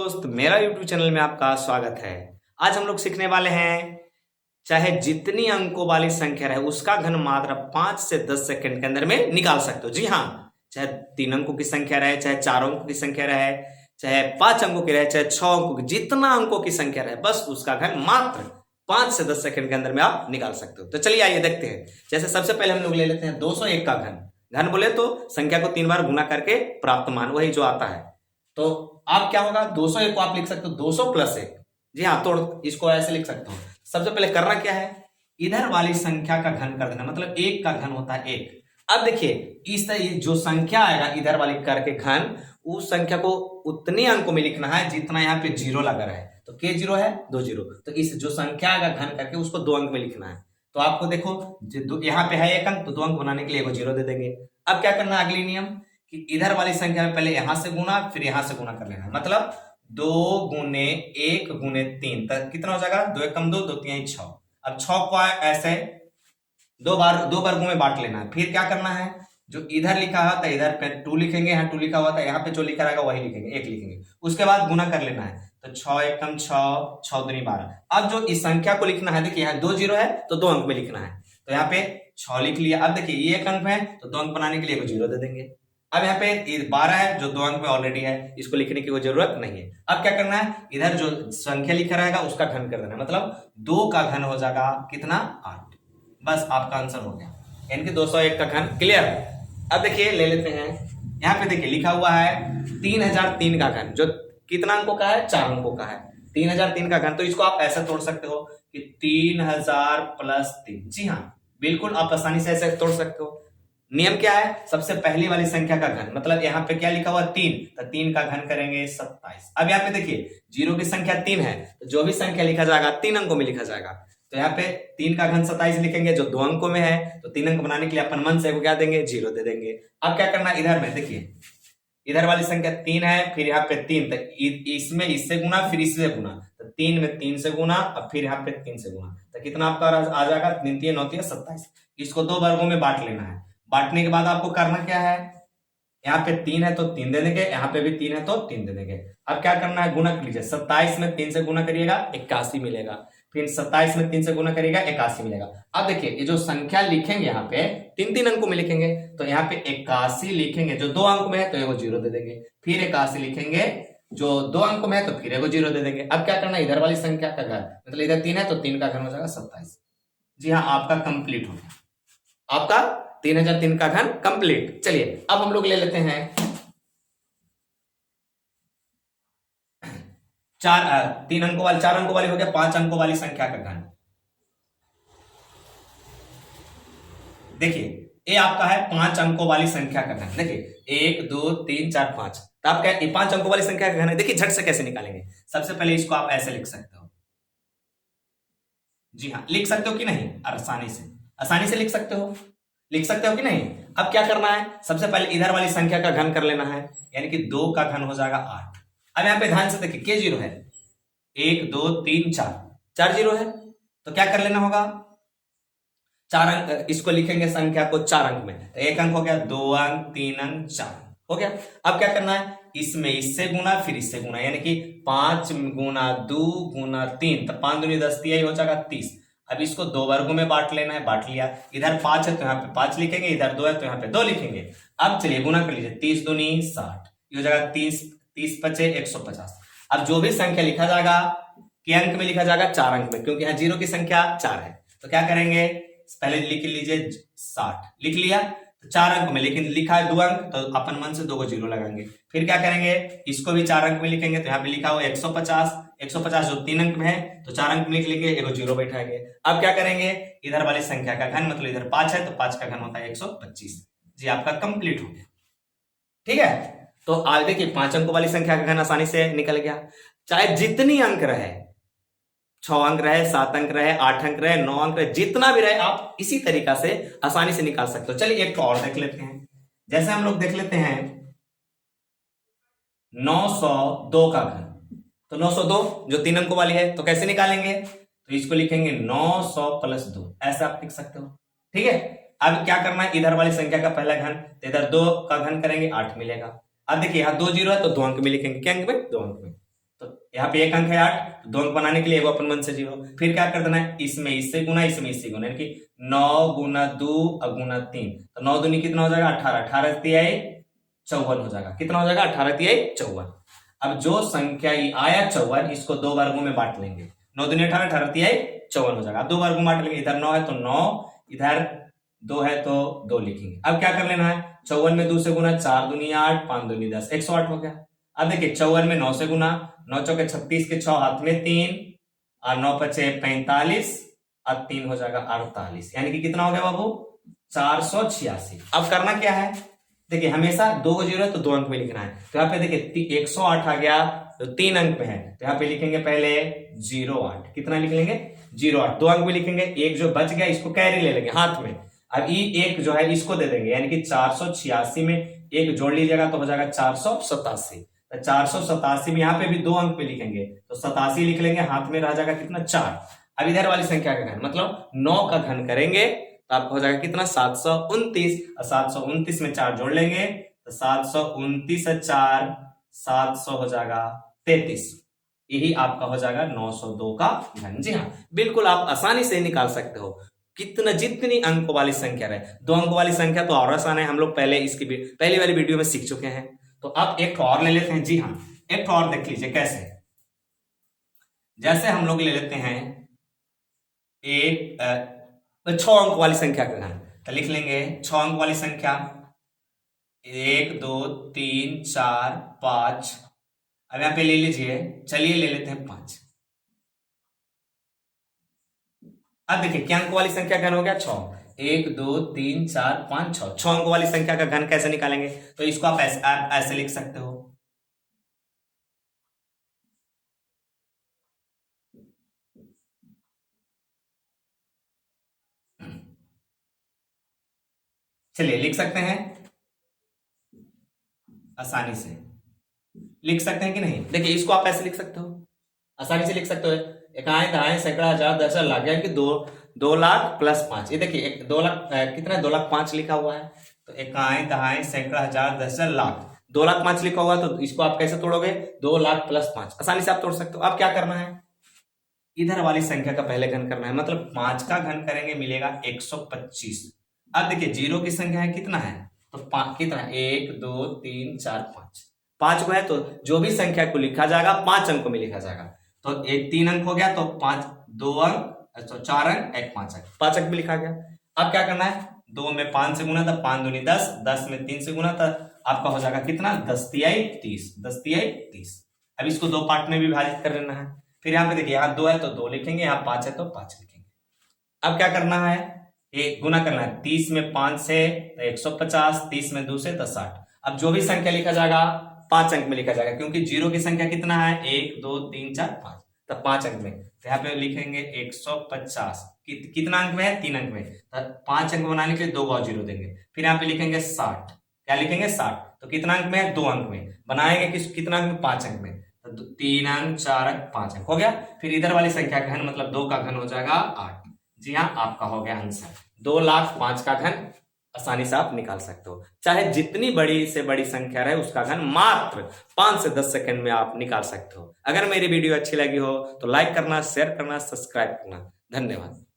दोस्त, मेरा YouTube channel में आपका स्वागत है। आज हम लोग सीखने वाले हैं, चाहे जितनी अंकों वाली संख्या रहे उसका घन मात्र 5 से 10 सेकंड के अंदर में निकाल सकते हो। जी हाँ, चाहे 3 अंकों की संख्या रहे, चाहे 4 अंकों की संख्या रहे, चाहे 5 अंकों की रहे, चाहे 6 अंकों की, जितना अंकों की संख्या रहे, बस उसका घन मात्र 5 से 10 सेकंड के अंदर में आप निकाल सकते हो। तो चलिए आइए देखते हैं। जैसे सबसे पहले हम लोग ले लेते हैं 201 का घन। घन बोले तो संख्या को 3 बार गुना करके प्राप्त मान, वही जो आता है। तो आप क्या होगा, 201 को आप लिख सकते हो 200 प्लस 1। जी हाँ, तो इसको ऐसे लिख सकते हो। सबसे पहले करना क्या है, इधर वाली संख्या का घन कर देना, मतलब 1 का घन होता है 1। अब देखिए, इस जो संख्या आएगा इधर वाली करके घन, उस संख्या को उतने अंकों में लिखना है जितना यहाँ पे जीरो लगा रहा है। तो के जीरो है 2 जीरो, तो इस जो संख्या आएगा घन करके उसको 2 अंक में लिखना है। तो आपको देखो यहाँ पे है 1 अंक, तो 2 अंक बनाने के लिए 1 जीरो दे देंगे। अब क्या करना है, अगली नियम कि इधर वाली संख्या में पहले यहां से गुना फिर यहां से गुना कर लेना है। मतलब 2 गुने 1 गुने 3 तक कितना हो जाएगा, 2 एकम 2, 2 3 6। अब 6 को ऐसे दो वर्गों में बांट लेना है। फिर क्या करना है, जो इधर लिखा हुआ था इधर पे 2 लिखेंगे, यहाँ 2 लिखा हुआ था यहाँ पे जो लिखा रहेगा वही लिखेंगे, 1 लिखेंगे। उसके बाद गुना कर लेना है, तो 6 एकम 6, 6 दूनी 12। अब जो इस संख्या को लिखना है, देखिए यहाँ 2 जीरो है तो 2 अंक में लिखना है, तो यहाँ पे 6 लिख लिया। अब देखिए ये 1 अंक है तो 2 अंक बनाने के लिए 1 जीरो दे देंगे। अब यहाँ पे 12 है जो 2 अंक में ऑलरेडी है, इसको लिखने की कोई जरूरत नहीं है। अब क्या करना है, इधर जो संख्या लिखा रहेगा उसका घन कर देना है, मतलब 2 का घन हो जाएगा कितना, 8। बस आपका आंसर हो गया, यानी कि 201 का घन क्लियर है। अब देखिए ले लेते हैं, यहाँ पे देखिए लिखा हुआ है 3003 का घन, जो कितना अंकों का है, 4 अंकों का है। 3003 का घन, तो इसको आप ऐसा तोड़ सकते हो कि 3000 प्लस 3। जी हाँ, बिल्कुल आप आसानी से ऐसे तोड़ सकते हो। नियम क्या है, सबसे पहली वाली संख्या का घन, मतलब यहाँ पे क्या लिखा हुआ 3, तो 3 का घन करेंगे 27। अब यहाँ पे देखिए जीरो की संख्या 3 है, तो जो भी संख्या लिखा जाएगा 3 अंकों में लिखा जाएगा। तो यहाँ पे 3 का घन 27 लिखेंगे, जो 2 अंकों में है, तो 3 अंक बनाने के लिए अपन मन से क्या देंगे, जीरो दे देंगे। अब क्या करना है, इधर में देखिए इधर वाली संख्या 3 है, फिर यहाँ पे 3, तो इसमें इससे गुना फिर इससे गुना, तो 3 में 3 से गुना, अब फिर यहाँ पे 3 से गुना, तो कितना आपका आ जाएगा, 3 3 9 27। इसको 2 वर्गों में बांट लेना है। बांटने के बाद आपको करना क्या है, यहाँ पे 3 है तो 3 दे देंगे, यहाँ पे भी 3 है तो 3 दे देंगे। अब क्या करना है, गुना कर लीजिए। 27 में 3 से गुना करिएगा 81 मिलेगा, फिर 27 में 3 से गुना करिएगा 81 मिलेगा। अब देखिए ये जो संख्या लिखेंगे यहाँ पे 3 अंकों में लिखेंगे, तो यहाँ पे 81 लिखेंगे, जो 2 अंक में है तो 1 जीरो दे देंगे, फिर 81 लिखेंगे जो 2 अंक में है तो फिर 1 जीरो दे देंगे। अब क्या करना है, इधर वाली संख्या का घन, मतलब इधर 3 है तो 3 का घन हो जाएगा 27। जी हाँ, आपका कंप्लीट हो गया, आपका 3003 का घन कंप्लीट। चलिए अब हम लोग ले लेते हैं 4 अंकों वाली हो गया, 5 अंकों वाली संख्या का घन। देखिए ये आपका है 5 अंकों वाली संख्या का घन। देखिए 1 2 3 4 5, तो आप क्या 5 अंकों वाली संख्या का घन है। देखिए झट से कैसे निकालेंगे, सबसे पहले इसको आप ऐसे लिख सकते हो। जी हाँ, लिख सकते हो कि नहीं, आसानी से लिख सकते हो कि नहीं। अब क्या करना है, सबसे पहले इधर वाली संख्या का घन कर लेना है, यानी कि 2 का घन हो जाएगा 8। अब यहाँ पे ध्यान से देखिए के जीरो है, 1 2 3 4 जीरो है, तो क्या कर लेना होगा, 4 अंक, इसको लिखेंगे संख्या को 4 अंक में, तो 1 अंक हो गया, 2 अंक 3 अंक 4 हो गया। अब क्या करना है, इसमें इससे गुना फिर इससे गुना, यानी कि 5 गुना 2 गुना 3, तो 5 दूनी 10, यही हो जाएगा 30। अब इसको 2 वर्गों में बांट लेना है, बांट लिया। इधर 5 है तो यहाँ पे 5 लिखेंगे, इधर 2 है तो यहाँ पे 2 लिखेंगे। अब चलिए गुना कर लीजिए, 30 दूनी 60, ये हो जाएगा 30, 30 पचे 150। अब जो भी संख्या लिखा जाएगा के अंक में लिखा जाएगा 4 अंक में, क्योंकि यहाँ जीरो की संख्या 4 है। तो क्या करेंगे, पहले लिख लीजिए 60, लिख लिया तो 4 अंक में, लेकिन लिखा है 2 अंक तो अपन मन से 2 को जीरो लगाएंगे। फिर क्या करेंगे, इसको भी 4 अंक में लिखेंगे, तो यहाँ पे लिखा हुआ 150 जो 3 अंक में है तो 4 अंक में लिख लेंगे, 1 जीरो बैठाएंगे। अब क्या करेंगे, इधर वाली संख्या का घन, मतलब इधर 5 है तो 5 का घन होता है 125। जी आपका कंप्लीट हो गया, ठीक है। तो आज देखिए 5 अंकों वाली संख्या का घन आसानी से निकल गया, चाहे जितनी अंक रहे, 6 अंक रहे, 7 अंक रहे, 8 अंक रहे, 9 अंक रहे, जितना भी रहे, आप इसी तरीका से आसानी से निकाल सकते हो। चलिए एक तो और देख लेते हैं, जैसे हम लोग देख लेते हैं 902 का घन। तो 902 जो 3 अंकों वाली है, तो कैसे निकालेंगे, तो इसको लिखेंगे 900 प्लस 2, ऐसे आप लिख सकते हो, ठीक है। अब क्या करना है, इधर वाली संख्या का पहला घन, तो इधर 2 का घन करेंगे 8 मिलेगा। अब देखिए यहाँ 2 जीरो है तो 2 अंक में लिखेंगे, क्या अंक में, 2 अंक में, तो यहाँ पे एक अंक है 8, तो 2 अंक बनाने के लिए वो अपन 1 से 0, फिर क्या कर देना है, इसमें इससे गुना, इसमें इससे गुना, यानी कि 9 गुना 2 गुना 3, तो 9 दूनी कितना हो जाएगा 18, 18 तिहाई 54 हो जाएगा। कितना हो जाएगा 18 तिहाई 54। अब जो संख्या ये आया 54, इसको 2 वर्गों में बांट लेंगे, 9 दूनी 18, 18 तिहाई 54 हो जाएगा। अब 2 वर्गों में बांट लेंगे, इधर 9 है तो 9, इधर 2 है तो 2 लिखेंगे। अब क्या कर लेना है, 54 में 2 से गुना, 4 दूनी 8, 5 दूनी 10, 108 हो गया। अब देखिए 54 में 9 से गुना, 9 चौके 36 के 6 हाथ में 3 और 9 पचे 45 और 3 हो जाएगा 48, यानी कि कितना हो गया बाबू 486। अब करना क्या है, देखिए हमेशा 2 को 0 है तो 2 अंक में लिखना है, तो यहाँ पे देखिए 108 आ गया तो 3 अंक में है, तो यहाँ पे लिखेंगे पहले 08, कितना लिख लेंगे 08, 2 अंक में लिखेंगे, एक जो बच गया इसको कैरी ले लेंगे हाथ में, अब ये एक जो है इसको दे देंगे, यानी कि 486 में एक जोड़ लीजिएगा तो हो जाएगा 487, तो 487 में यहाँ पे भी 2 अंक पे लिखेंगे तो 87 लिख लेंगे, हाथ में रह जाएगा कितना 4। अब इधर वाली संख्या का घन मतलब 9 का घन करेंगे तो आपको हो जाएगा कितना 729, और 729 में 4 जोड़ लेंगे तो 729 और 4 700 हो जाएगा 33, यही आपका हो जाएगा 902 का घन। जी हाँ, बिल्कुल आप आसानी से निकाल सकते हो, कितना जितनी अंकों वाली संख्या रहे। 2 अंकों वाली संख्या तो और आसान है, हम लोग पहले इसकी पहली वाली वीडियो में सीख चुके हैं। तो अब एक और ले लेते हैं। जी हाँ, एक और देख लीजिए कैसे, जैसे हम लोग ले लेते हैं एक 6 अंक वाली संख्या का घन, तो लिख लेंगे 6 अंक वाली संख्या 1 2 3 4 5, अब यहां पे ले लीजिए, चलिए ले लेते हैं 5। अब देखिए क्या अंक वाली संख्या घन हो गया 6, 1 2 3 4 5 6, 6 अंक वाली संख्या का घन कैसे निकालेंगे, तो इसको आप ऐसे लिख सकते हो, चलिए लिख सकते हैं, आसानी से लिख सकते हैं कि नहीं, देखिए इसको आप ऐसे लिख सकते हो, आसानी से लिख सकते हो, इकाई दहाई सैकड़ा हजार दशा लाख, यानी कि 2 लाख प्लस 5, ये देखिए 2 लाख कितना है 2 लाख 5 लिखा हुआ है, तो इकाई दहाई सैकड़ा हजार दशा लाख 2 लाख 5 लिखा हुआ है, तो इसको आप कैसे तोड़ोगे 2 लाख प्लस 5, आसानी से आप तोड़ सकते हो। अब क्या करना है, इधर वाली संख्या का पहले घन करना है, मतलब 5 का घन करेंगे मिलेगा 125। अब देखिए 0 की संख्या है कितना है, तो कितना 1 2 3 4 5, 5 को है तो जो भी संख्या को लिखा जाएगा 5 अंकों में लिखा जाएगा, तो एक 3 अंक हो गया तो 5 2 अंक तो 4 अंक एक 5 अंक, 5 अंक में लिखा गया। अब क्या करना है, 2 में 5 से गुना था 5 दूनी 10, 10 में 3 से गुना था, आपका हो जाएगा कितना 10 तिहाई 30, 10 तिहाई 30। अब इसको 2 पार्ट में विभाजित कर लेना है, फिर यहाँ पे देखिए यहाँ 2 है तो 2 लिखेंगे, यहाँ 5 है तो 5 लिखेंगे। अब क्या करना है, एक गुना करना है, 30 में 5 से तो 150, 30 में 2 से तो 60। अब जो भी संख्या लिखा जाएगा 5 अंक में लिखा जाएगा, क्योंकि 0 की संख्या कितना है 1 2 3 4 5, तो 5 अंक में, तो यहाँ पे लिखेंगे 150, कितना अंक में है 3 अंक में, तो 5 अंक बनाने के लिए 2 और 0 देंगे, फिर यहाँ पे लिखेंगे 60, क्या लिखेंगे 60, तो कितना अंक में है 2 अंक में, बनाएंगे कितना अंक में 5 अंक में, तो 3 अंक 4 अंक 5 अंक हो गया। फिर इधर वाली संख्या का घन मतलब 2 का घन हो जाएगा 8। जी हाँ, आपका हो गया आंसर 2 लाख 5 का घन, आसानी से आप निकाल सकते हो, चाहे जितनी बड़ी से बड़ी संख्या रहे उसका घन मात्र 5 से 10 सेकंड में आप निकाल सकते हो। अगर मेरी वीडियो अच्छी लगी हो तो लाइक करना, शेयर करना, सब्सक्राइब करना। धन्यवाद।